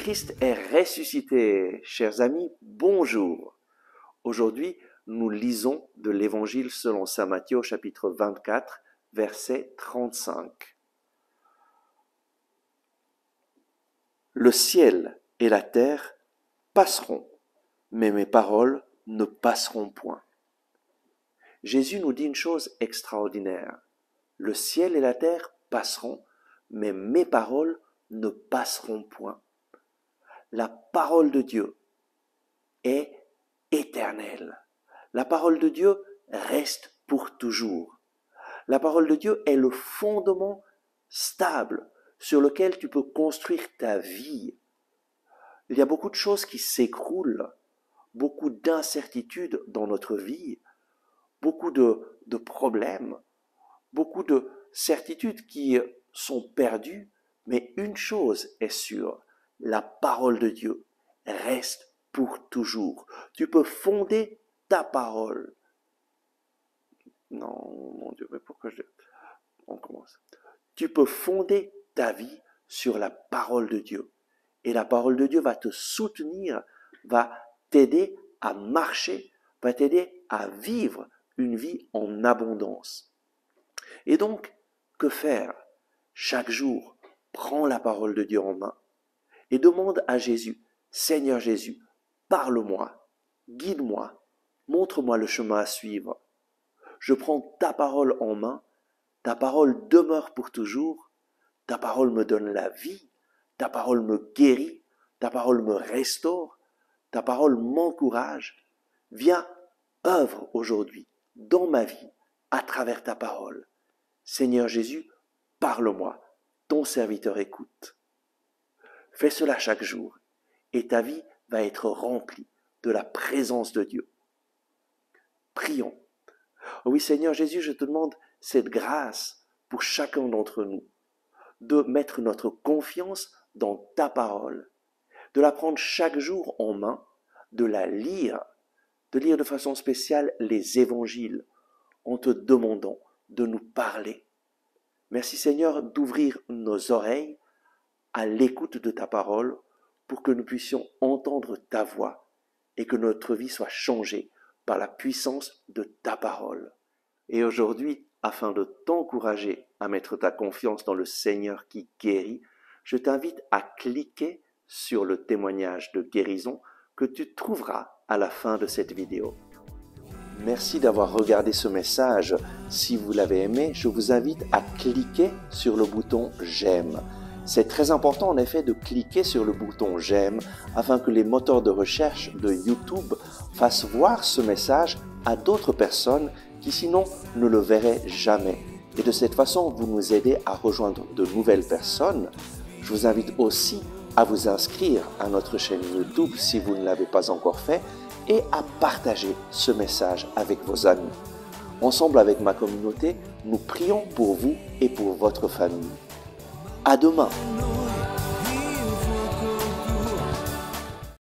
Christ est ressuscité. Chers amis, bonjour. Aujourd'hui, nous lisons de l'Évangile selon saint Matthieu, chapitre 24, verset 35. Le ciel et la terre passeront, mais mes paroles ne passeront point. Jésus nous dit une chose extraordinaire. Le ciel et la terre passeront, mais mes paroles ne passeront point. La parole de Dieu est éternelle. La parole de Dieu reste pour toujours. La parole de Dieu est le fondement stable sur lequel tu peux construire ta vie. Il y a beaucoup de choses qui s'écroulent, beaucoup d'incertitudes dans notre vie, beaucoup de problèmes, beaucoup de certitudes qui sont perdues, mais une chose est sûre, la parole de Dieu reste pour toujours. Tu peux fonder ta parole. Non, mon Dieu, mais pourquoi on commence. Tu peux fonder ta vie sur la parole de Dieu. Et la parole de Dieu va te soutenir, va t'aider à marcher, va t'aider à vivre une vie en abondance. Et donc, que faire? Chaque jour, prends la parole de Dieu en main et demande à Jésus, Seigneur Jésus, parle-moi, guide-moi, montre-moi le chemin à suivre. Je prends ta parole en main, ta parole demeure pour toujours, ta parole me donne la vie, ta parole me guérit, ta parole me restaure, ta parole m'encourage. Viens, œuvre aujourd'hui dans ma vie à travers ta parole. Seigneur Jésus, parle-moi, ton serviteur écoute. Fais cela chaque jour et ta vie va être remplie de la présence de Dieu. Prions. Oui Seigneur Jésus, je te demande cette grâce pour chacun d'entre nous, de mettre notre confiance dans ta parole, de la prendre chaque jour en main, de la lire, de lire de façon spéciale les évangiles, en te demandant de nous parler. Merci Seigneur d'ouvrir nos oreilles à l'écoute de ta parole pour que nous puissions entendre ta voix et que notre vie soit changée par la puissance de ta parole. Et aujourd'hui, afin de t'encourager à mettre ta confiance dans le Seigneur qui guérit, je t'invite à cliquer sur le témoignage de guérison que tu trouveras à la fin de cette vidéo. Merci d'avoir regardé ce message. Si vous l'avez aimé, je vous invite à cliquer sur le bouton « J'aime ». C'est très important en effet de cliquer sur le bouton « J'aime » afin que les moteurs de recherche de YouTube fassent voir ce message à d'autres personnes qui sinon ne le verraient jamais. Et de cette façon, vous nous aidez à rejoindre de nouvelles personnes. Je vous invite aussi à vous inscrire à notre chaîne YouTube si vous ne l'avez pas encore fait et à partager ce message avec vos amis. Ensemble avec ma communauté, nous prions pour vous et pour votre famille. À demain!